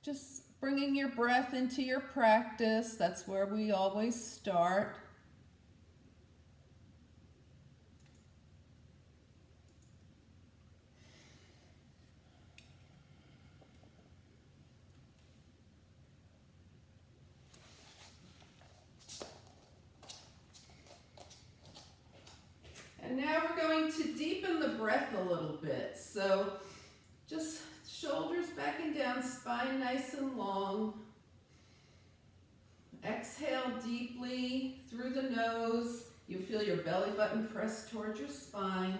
just bringing your breath into your practice. That's where we always start. And now we're going to deepen the breath a little bit. So just shoulders back and down, spine nice and long. Exhale deeply through the nose. You feel your belly button press towards your spine.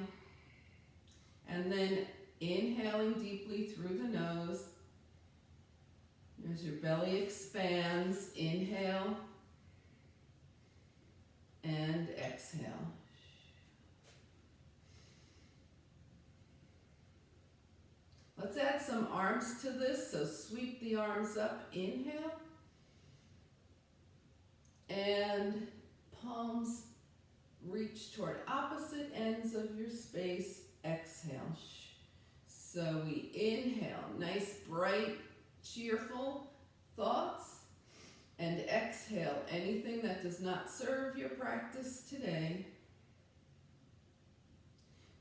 And then inhaling deeply through the nose. As your belly expands, inhale and exhale. Let's add some arms to this, so sweep the arms up, inhale, and palms reach toward opposite ends of your space, exhale. So we inhale, nice, bright, cheerful thoughts, and exhale anything that does not serve your practice today.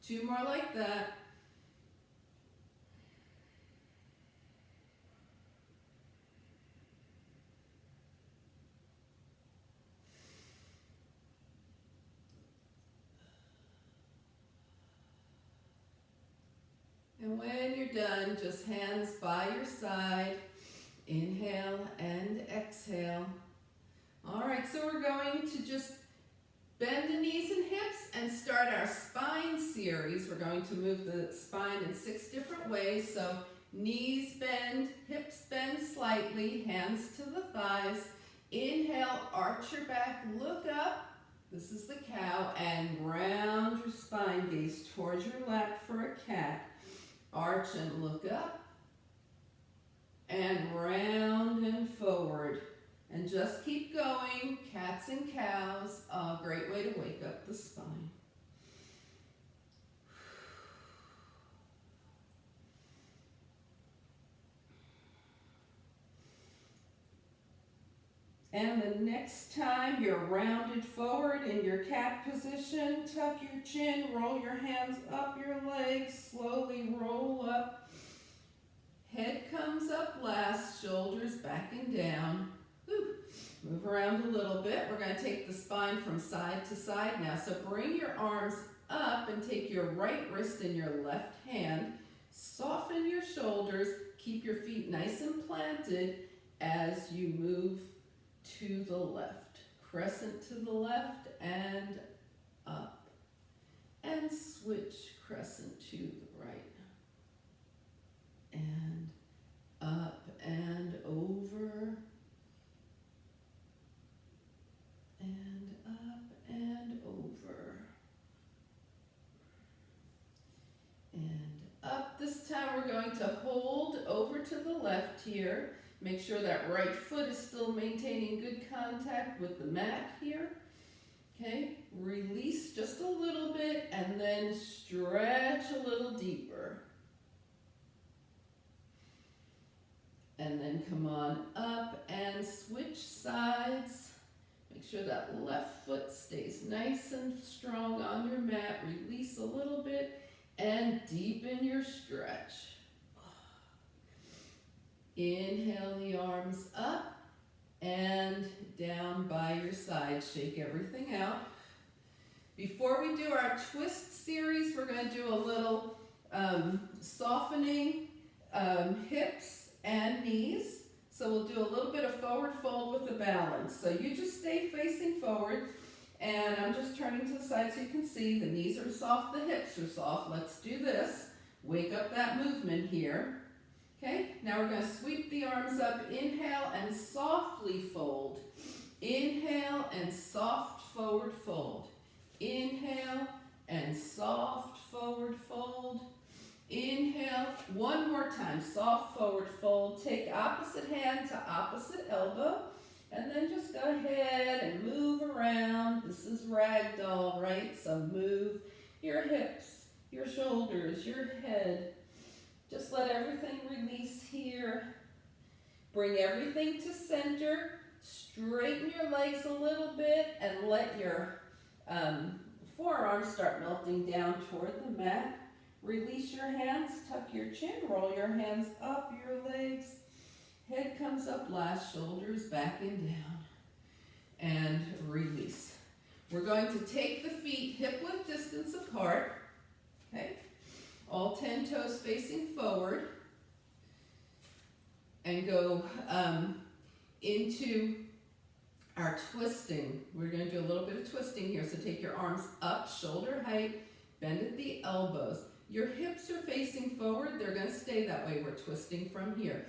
2 more like that. And when you're done, just hands by your side. Inhale and exhale. All right, so we're going to just bend the knees and hips and start our spine series. We're going to move the spine in 6 different ways. So knees bend, hips bend slightly, hands to the thighs. Inhale, arch your back, look up. This is the cow, and round your spine, gaze towards your lap for a cat. Arch and look up, and round and forward. And just keep going, cats and cows, a great way to wake up the spine. And the next time you're rounded forward in your cat position, tuck your chin, roll your hands up your legs, slowly roll up. Head comes up last, shoulders back and down. Whew. Move around a little bit. We're going to take the spine from side to side now. So bring your arms up and take your right wrist in your left hand. Soften your shoulders. Keep your feet nice and planted as you move to the left. Crescent to the left and up. And switch crescent to the right. And up and over. And up and over. And up. This time we're going to hold over to the left here. Make sure that right foot is still maintaining good contact with the mat here. Okay, release just a little bit and then stretch a little deeper. And then come on up and switch sides. Make sure that left foot stays nice and strong on your mat. Release a little bit and deepen your stretch. Inhale the arms up and down by your side. Shake everything out. Before we do our twist series, we're going to do a little softening hips and knees. So we'll do a little bit of forward fold with the balance. So you just stay facing forward, and I'm just turning to the side so you can see the knees are soft, the hips are soft. Let's do this. Wake up that movement here. Okay, now we're going to sweep the arms up. Inhale and softly fold. Inhale and soft forward fold. Inhale and soft forward fold. Inhale, one more time, soft forward fold. Take opposite hand to opposite elbow, and then just go ahead and move around. This is ragdoll, right? So move your hips, your shoulders, your head. Just let everything release here. Bring everything to center, straighten your legs a little bit, and let your forearms start melting down toward the mat. Release your hands, tuck your chin, roll your hands up your legs. Head comes up last, shoulders back and down. And release. We're going to take the feet hip-width distance apart. Okay? All 10 toes facing forward. And go into our twisting. We're going to do a little bit of twisting here. So take your arms up, shoulder height, bend at the elbows. Your hips are facing forward. They're going to stay that way. We're twisting from here.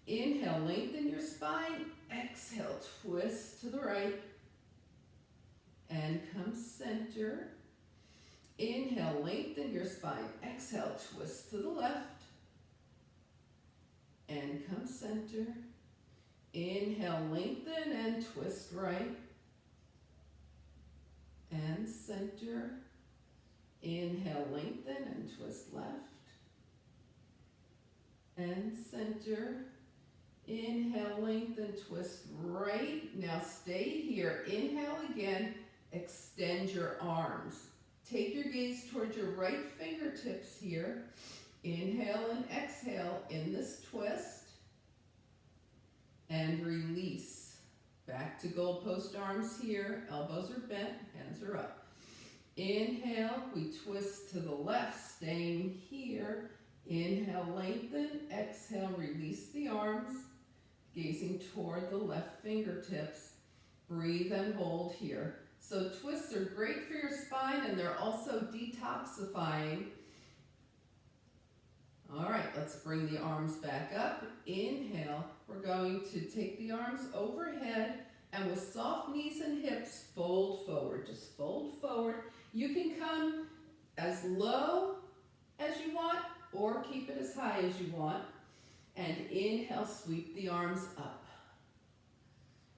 Inhale, lengthen your spine. Exhale, twist to the right. And come center. Inhale, lengthen your spine. Exhale, twist to the left. And come center. Inhale, lengthen and twist right. And center. Inhale, lengthen and twist left. And center. Inhale, lengthen, twist right. Now stay here. Inhale again. Extend your arms. Take your gaze towards your right fingertips here. Inhale and exhale in this twist. And release. Back to goalpost arms here. Elbows are bent, hands are up. Inhale, we twist to the left, staying here. Inhale, lengthen. Exhale, release the arms. Gazing toward the left fingertips. Breathe and hold here. So twists are great for your spine and they're also detoxifying. All right, let's bring the arms back up. Inhale, we're going to take the arms overhead and with soft knees and hips, fold forward. Just fold forward. You can come as low as you want or keep it as high as you want. And inhale, sweep the arms up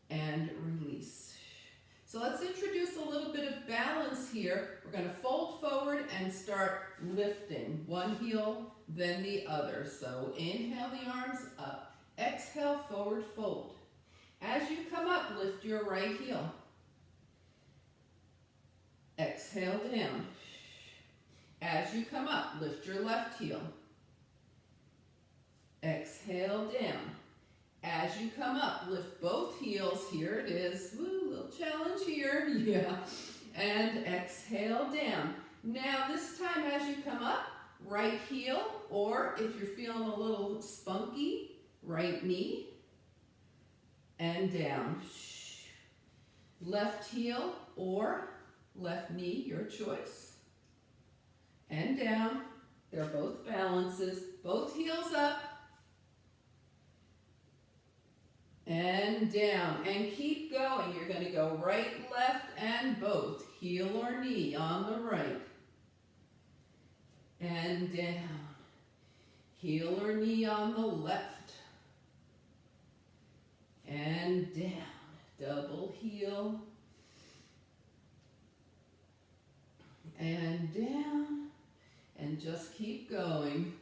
and release. So let's introduce a little bit of balance here. We're going to fold forward and start lifting. One heel, then the other. So inhale the arms up. Exhale, forward fold. As you come up, lift your right heel. Exhale down. As you come up, lift your left heel. Exhale down. As you come up, lift both heels. Here it is. Woo, little challenge here. Yeah. And exhale down. Now this time as you come up, right heel, or if you're feeling a little spunky, right knee, and down. Left heel or left knee, your choice. And down. They're both balances. Both heels up. And down. And keep going. You're going to go right, left, and both. Heel or knee on the right. And down. Heel or knee on the left. And down. Double heel. And down. And just keep going.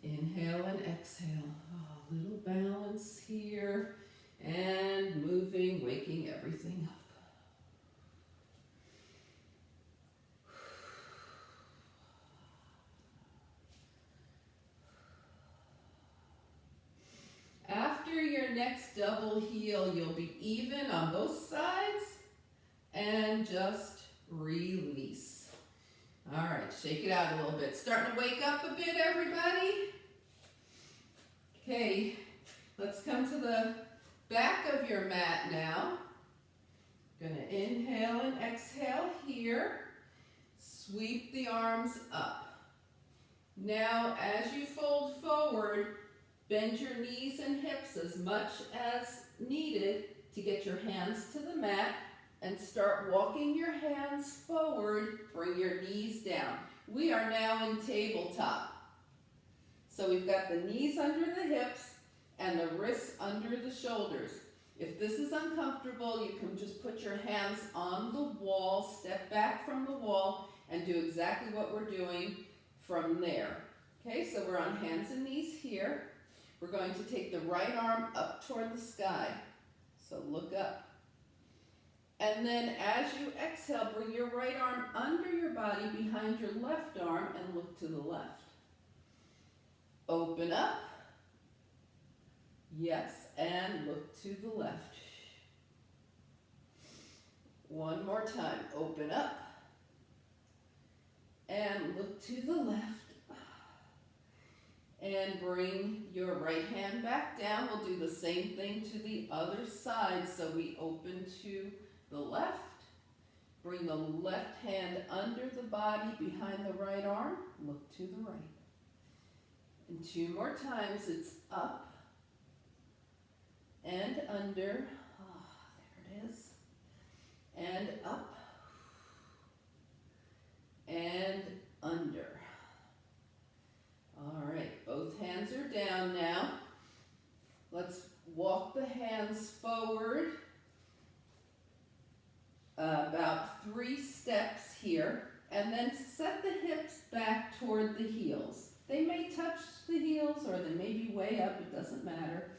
Inhale and exhale. Oh, little balance here. And moving, waking everything up. After your next double heel, you'll be even on both sides and just release. All right, shake it out a little bit. Starting to wake up a bit, everybody? Okay, let's come to the back of your mat now. Gonna inhale and exhale here. Sweep the arms up. Now, as you fold forward, bend your knees and hips as much as needed to get your hands to the mat and start walking your hands forward. Bring your knees down. We are now in tabletop. So we've got the knees under the hips and the wrists under the shoulders. If this is uncomfortable, you can just put your hands on the wall, step back from the wall, and do exactly what we're doing from there. Okay, so we're on hands and knees here. We're going to take the right arm up toward the sky. So look up. And then as you exhale, bring your right arm under your body behind your left arm and look to the left. Open up. Yes, and look to the left. One more time. Open up. And look to the left. And bring your right hand back down. We'll do the same thing to the other side. So we open to the left. Bring the left hand under the body behind the right arm. Look to the right. And two more times. It's up and under. Oh, there it is. And up and under. All right, both hands are down now. Let's walk the hands forward about 3 steps here, and then set the hips back toward the heels. They may touch the heels or they may be way up, it doesn't matter.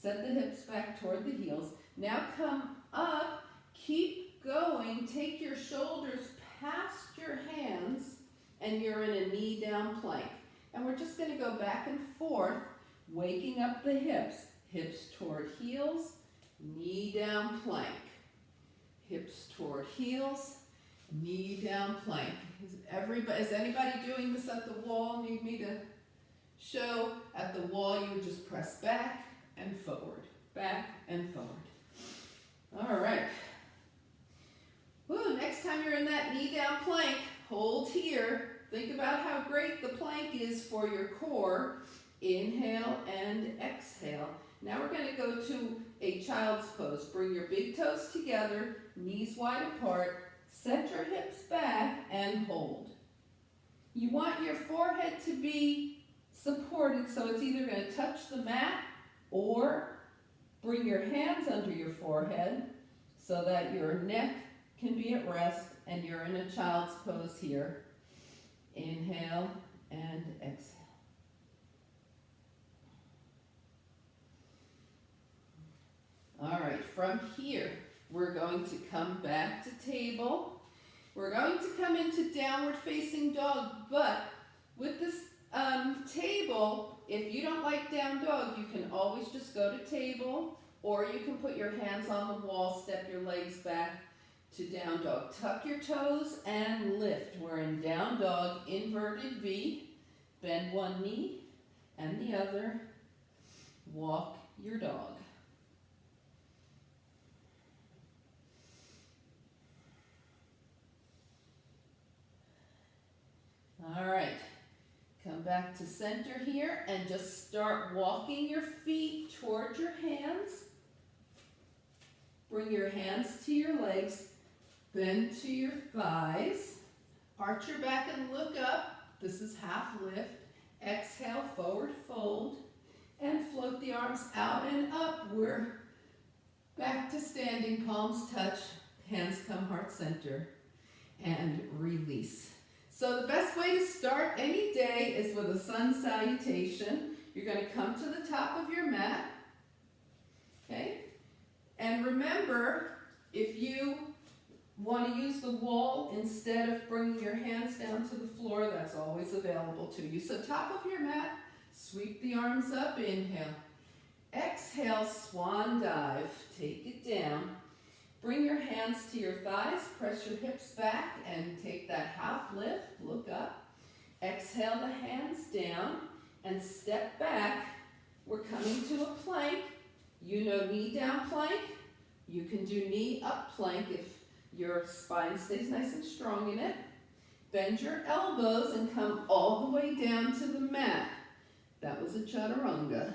Set the hips back toward the heels. Now come up, keep going, take your shoulders past your hands, and you're in a knee down plank. And we're just going to go back and forth, waking up the hips. Hips toward heels, knee down plank. Hips toward heels, knee down plank. Is anybody doing this at the wall? Need me to show? At the wall, you would just press back and forward, back and forward. All right. Woo, next time you're in that knee down plank, hold here. Think about how great the plank is for your core. Inhale and exhale. Now we're going to go to a child's pose. Bring your big toes together, knees wide apart, set your hips back and hold. You want your forehead to be supported, so it's either going to touch the mat or bring your hands under your forehead so that your neck can be at rest and you're in a child's pose here. Inhale and exhale. All right, from here, we're going to come back to table. We're going to come into downward facing dog, but with this table, if you don't like down dog, you can always just go to table, or you can put your hands on the wall, step your legs back to down dog. Tuck your toes and lift. We're in down dog, inverted V. Bend one knee and the other. Walk your dog. All right, come back to center here and just start walking your feet toward your hands. Bring your hands to your legs, bend to your thighs. Arch your back and look up. This is half lift. Exhale, forward fold, and float the arms out and up. We're back to standing, palms touch, hands come heart center, and release. So the best way to start any day is with a sun salutation. You're going to come to the top of your mat, okay? And remember, if you want to use the wall instead of bringing your hands down to the floor, that's always available to you. So top of your mat, sweep the arms up, inhale. Exhale, swan dive, take it down. Bring your hands to your thighs, press your hips back and take that half lift, look up. Exhale the hands down and step back. We're coming to a plank. You know knee down plank. You can do knee up plank if your spine stays nice and strong in it. Bend your elbows and come all the way down to the mat. That was a chaturanga.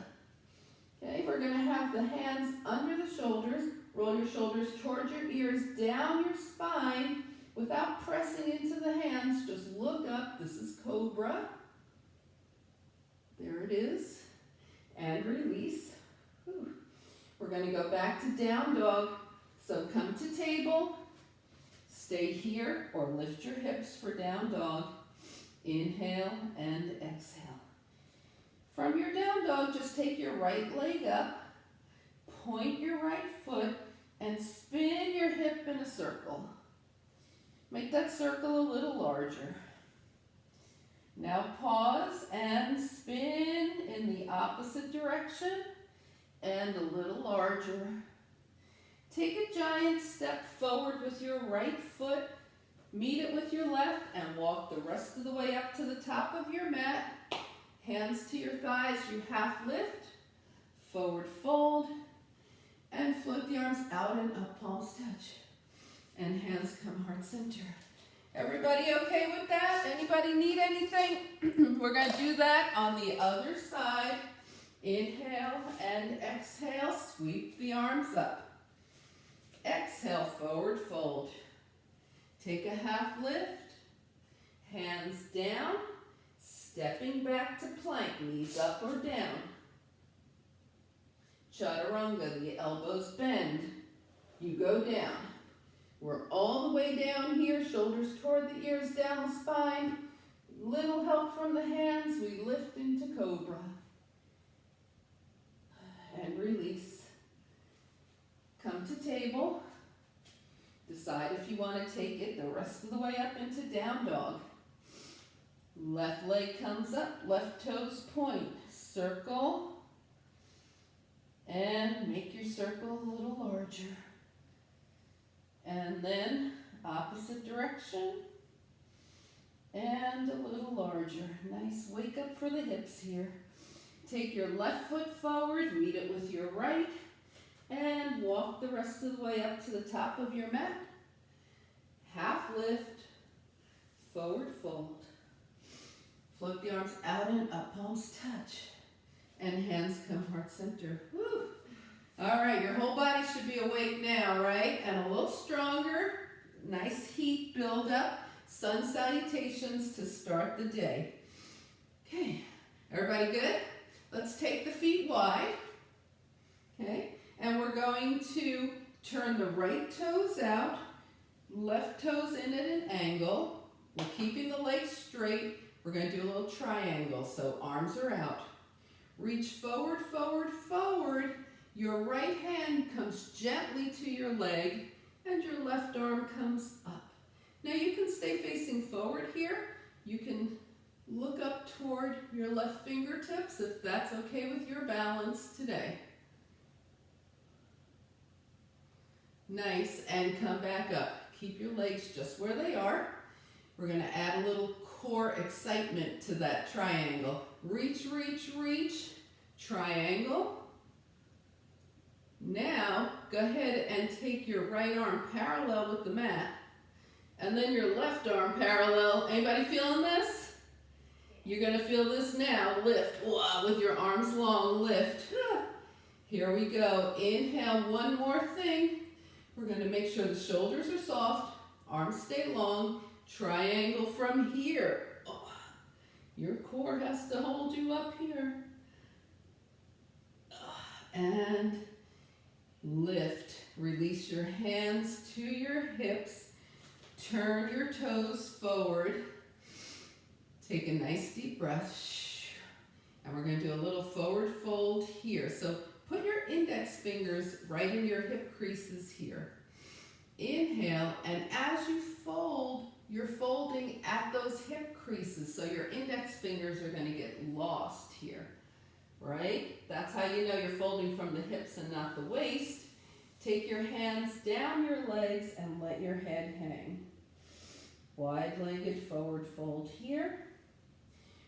Okay, we're going to have the hands under the shoulders. Roll your shoulders towards your ears, down your spine, without pressing into the hands. Just look up. This is Cobra. There it is. And release. Whew. We're going to go back to down dog. So come to table. Stay here or lift your hips for down dog. Inhale and exhale. From your down dog, just take your right leg up, point your right foot, and spin your hip in a circle. Make that circle a little larger. Now pause and spin in the opposite direction and a little larger. Take a giant step forward with your right foot, meet it with your left, and walk the rest of the way up to the top of your mat. Hands to your thighs, you half lift, forward fold, and float the arms out and up, palms touch. And hands come heart center. Everybody okay with that? Anybody need anything? We're going to do that on the other side. Inhale and exhale, sweep the arms up. Exhale, forward fold. Take a half lift, hands down, stepping back to plank, knees up or down. Chaturanga, the elbows bend. You go down. We're all the way down here, shoulders toward the ears, down the spine. Little help from the hands, we lift into cobra. And release. Come to table. Decide if you want to take it the rest of the way up into down dog. Left leg comes up, left toes point. Circle. And make your circle a little larger. And then opposite direction. And a little larger. Nice, wake up for the hips here. Take your left foot forward, meet it with your right, and walk the rest of the way up to the top of your mat. Half lift, forward fold. Float the arms out and up, palms touch. And hands come heart center. Woo. All right, your whole body should be awake now, right? And a little stronger. Nice heat build up. Sun salutations to start the day. Okay, everybody good? Let's take the feet wide. Okay, and we're going to turn the right toes out, left toes in at an angle. We're keeping the legs straight. We're going to do a little triangle, so arms are out. Reach forward, forward, forward. Your right hand comes gently to your leg, and your left arm comes up. Now you can stay facing forward here. You can look up toward your left fingertips if that's okay with your balance today. Nice, and come back up. Keep your legs just where they are. We're going to add a little core excitement to that triangle. Reach, reach, reach, triangle. Now, go ahead and take your right arm parallel with the mat, and then your left arm parallel. Anybody feeling this? You're going to feel this now. Lift. Wow, with your arms long, lift. Here we go. Inhale, one more thing. We're going to make sure the shoulders are soft, arms stay long. Triangle from here. Oh, your core has to hold you up here. And lift. Release your hands to your hips. Turn your toes forward. Take a nice deep breath. And we're going to do a little forward fold here. So put your index fingers right in your hip creases here. Inhale, and as you fold, you're folding at those hip creases. So your index fingers are going to get lost here, right? That's how you know you're folding from the hips and not the waist. Take your hands down your legs and let your head hang. Wide-legged forward fold here.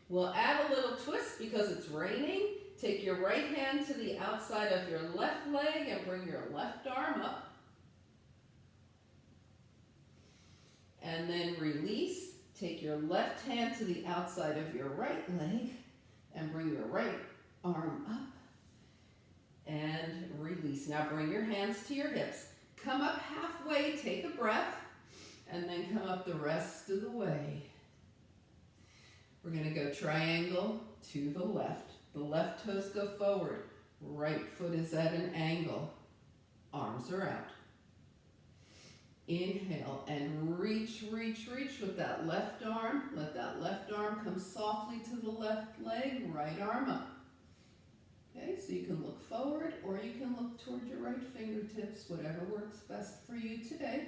We'll add a little twist because it's raining. Take your right hand to the outside of your left leg and bring your left arm up. And then release. Take your left hand to the outside of your right leg and bring your right arm up. And release. Now bring your hands to your hips. Come up halfway, take a breath, and then come up the rest of the way. We're going to go triangle to the left. The left toes go forward. Right foot is at an angle. Arms are out. Inhale and reach, reach, reach with that left arm. Let that left arm come softly to the left leg. Right arm up. So you can look forward or you can look toward your right fingertips, whatever works best for you today.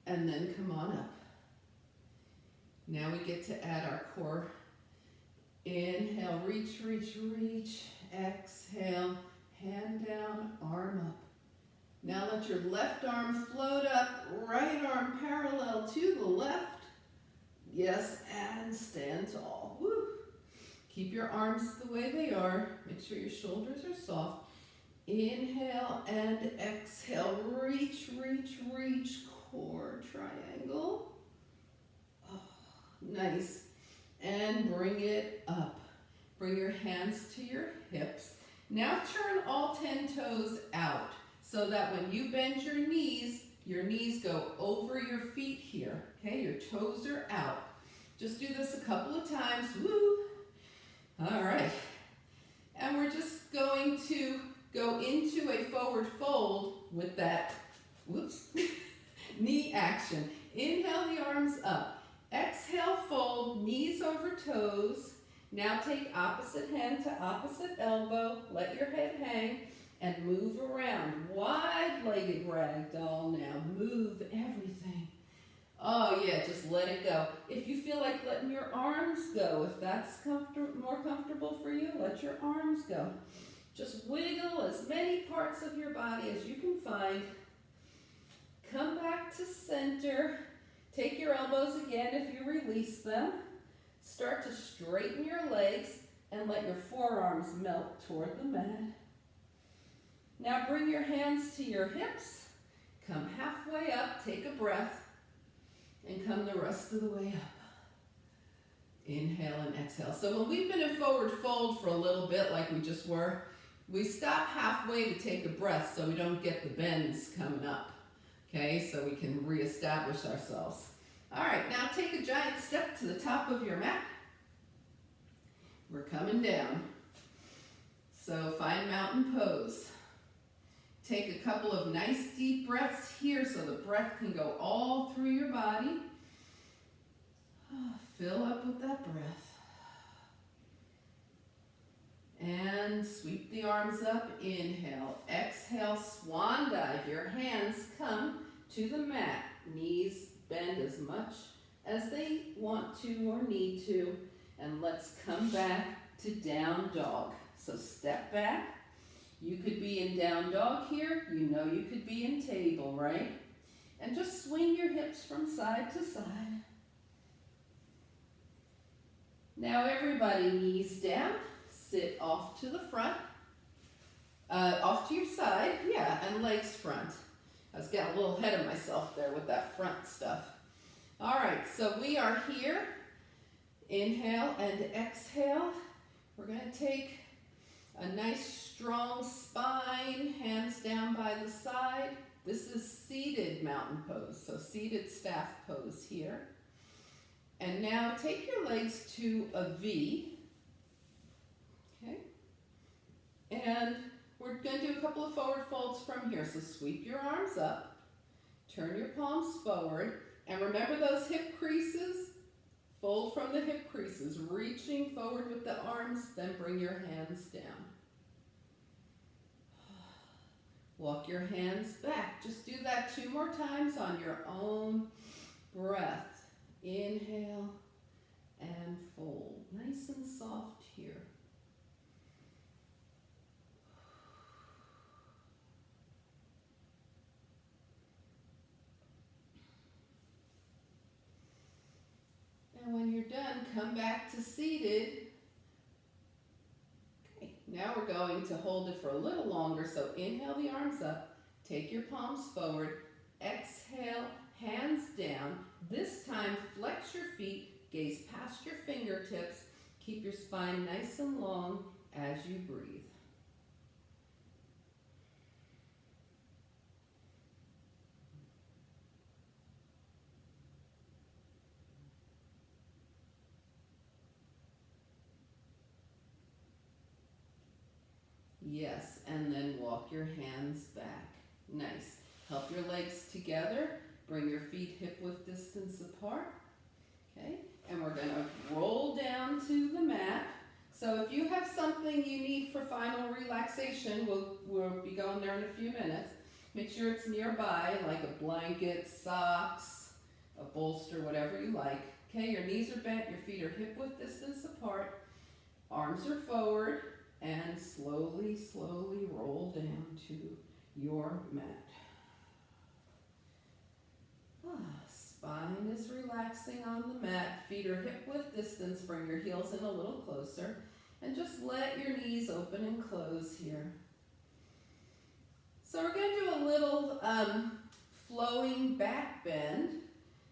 And then come on up. Now we get to add our core. Inhale, reach, reach, reach. Exhale, hand down, arm up. Now let your left arm float up, right arm parallel to the left. Yes, and stand tall. Woo. Keep your arms the way they are. Make sure your shoulders are soft. Inhale and exhale. Reach, reach, reach. Core triangle. Oh, nice. And bring it up. Bring your hands to your hips. Now turn all 10 toes out so that when you bend your knees go over your feet here. Okay, your toes are out. Just do this a couple of times. Woo! All right. And we're just going to go into a forward fold with that, whoops, knee action. Inhale the arms up. Exhale, fold, knees over toes. Now take opposite hand to opposite elbow. Let your head hang and move around. Wide-legged ragdoll now. Move everything. Oh yeah, just let it go. If you feel like letting your arms go, if that's more comfortable for you, let your arms go. Just wiggle as many parts of your body as you can find. Come back to center. Take your elbows again if you release them. Start to straighten your legs and let your forearms melt toward the mat. Now bring your hands to your hips. Come halfway up, take a breath, and come the rest of the way up. Inhale and exhale. So when we've been in forward fold for a little bit like we just were, we stop halfway to take a breath so we don't get the bends coming up. Okay, so we can reestablish ourselves. All right, now take a giant step to the top of your mat. We're coming down. So find mountain pose. Take a couple of nice deep breaths here so the breath can go all through your body. Fill up with that breath. And sweep the arms up. Inhale. Exhale, swan dive. Your hands come to the mat. Knees bend as much as they want to or need to. And let's come back to down dog. So step back. You could be in down dog here. You know you could be in table, right? And just swing your hips from side to side. Now everybody, knees down. Sit off to the front. Off to your side, yeah, and legs front. I was getting a little ahead of myself there with that front stuff. All right, so we are here. Inhale and exhale. We're going to take a nice strong spine, hands down by the side. This is seated mountain pose, so seated staff pose here. And now take your legs to a V. Okay. And we're going to do a couple of forward folds from here. So sweep your arms up, turn your palms forward, and remember those hip creases? Fold from the hip creases, reaching forward with the arms, then bring your hands down. Walk your hands back. Just do that 2 more times on your own breath. Inhale and fold. Nice and soft here. And when you're done, come back to seated. Okay, now we're going to hold it for a little longer. So inhale the arms up, take your palms forward, exhale, hands down. This time, flex your feet, gaze past your fingertips. Keep your spine nice and long as you breathe. Yes, and then walk your hands back. Nice. Help your legs together. Bring your feet hip-width distance apart. Okay, and we're going to roll down to the mat. So if you have something you need for final relaxation, we'll be going there in a few minutes. Make sure it's nearby, like a blanket, socks, a bolster, whatever you like. Okay, your knees are bent, your feet are hip-width distance apart, arms are forward, and slowly, slowly roll down to your mat. Spine is relaxing on the mat, feet are hip-width distance, bring your heels in a little closer, and just let your knees open and close here. So we're going to do a little flowing back bend.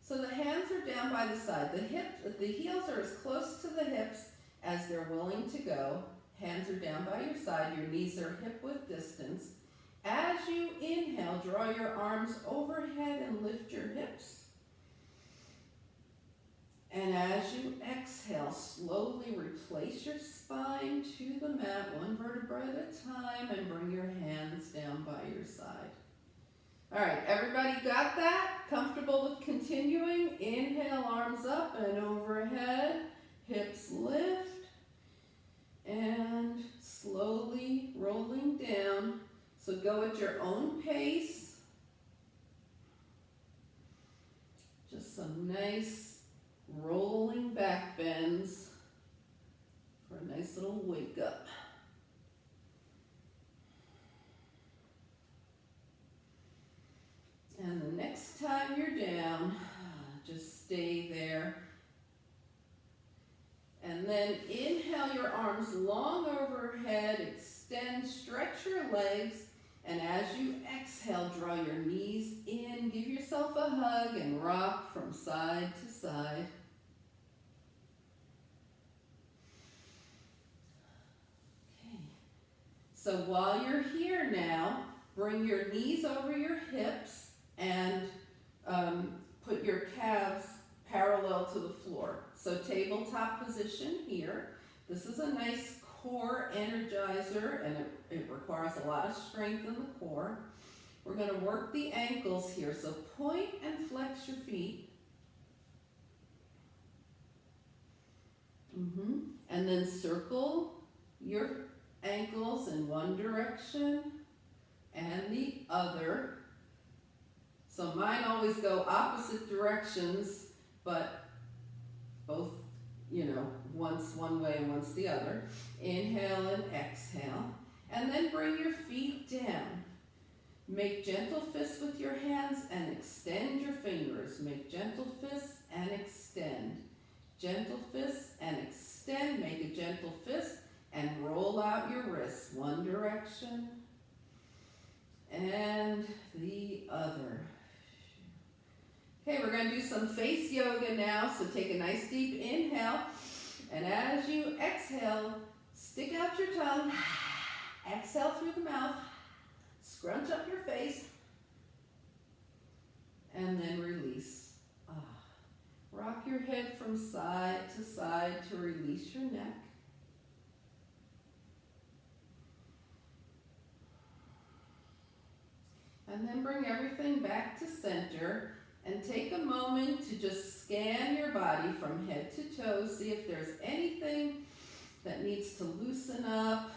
So the hands are down by the side. The heels are as close to the hips as they're willing to go. Hands are down by your side. Your knees are hip-width distance. As you inhale, draw your arms overhead and lift your hips. And as you exhale, slowly replace your spine to the mat, one vertebra at a time, and bring your hands down by your side. All right, everybody got that? Comfortable with continuing? Inhale, arms up and overhead, hips lift, and slowly rolling down. So go at your own pace. Just some nice rolling back bends for a nice little wake up. And the next time you're down, just stay there. And then inhale your arms long overhead, extend, stretch your legs, and as you exhale, draw your knees in, give yourself a hug, and rock from side to side. Okay. So while you're here now, bring your knees over your hips and put your calves parallel to the floor. So tabletop position here. This is a nice core energizer, and it requires a lot of strength in the core. We're going to work the ankles here. So point and flex your feet. And then circle your ankles in one direction and the other. So mine always go opposite directions, but both, once one way and once the other. Inhale and exhale. And then bring your feet down. Make gentle fists with your hands and extend your fingers. Make gentle fists and extend. Gentle fists and extend. Make a gentle fist and roll out your wrists. One direction and the other. Okay, we're going to do some face yoga now. So take a nice deep inhale. And as you exhale, stick out your tongue. Exhale through the mouth. Scrunch up your face. And then release. Rock your head from side to release your neck. And then bring everything back to center. And take a moment to just scan your body from head to toe. See if there's anything that needs to loosen up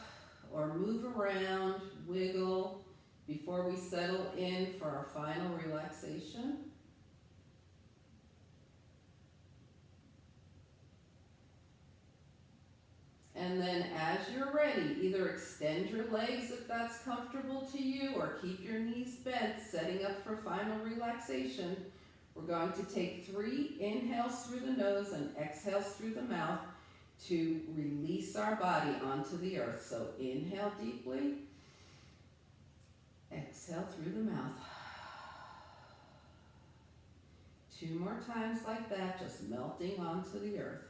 or move around, wiggle, before we settle in for our final relaxation. And then as you're ready, either extend your legs if that's comfortable to you, or keep your knees bent, setting up for final relaxation. We're going to take 3 inhales through the nose and exhales through the mouth to release our body onto the earth. So inhale deeply, exhale through the mouth. 2 more times like that, just melting onto the earth.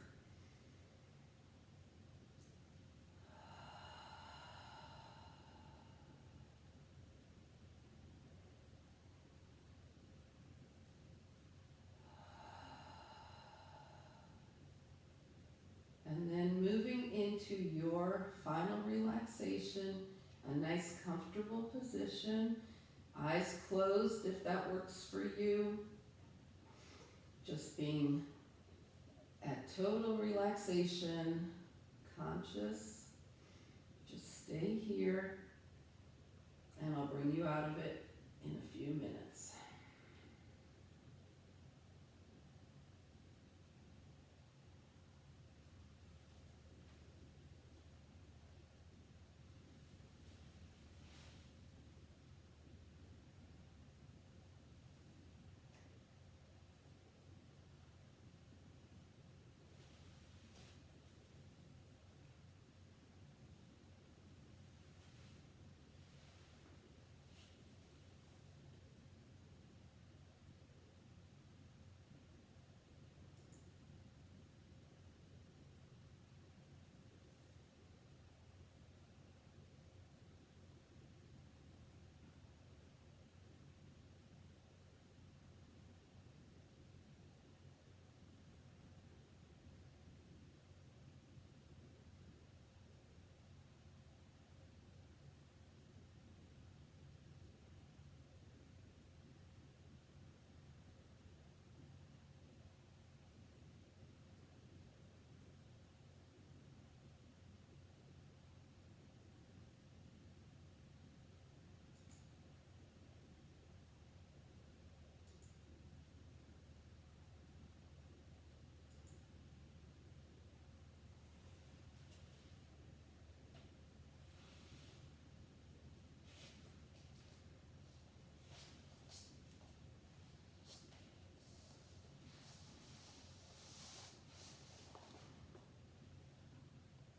And then moving into your final relaxation, a nice comfortable position, eyes closed if that works for you. Just being at total relaxation, conscious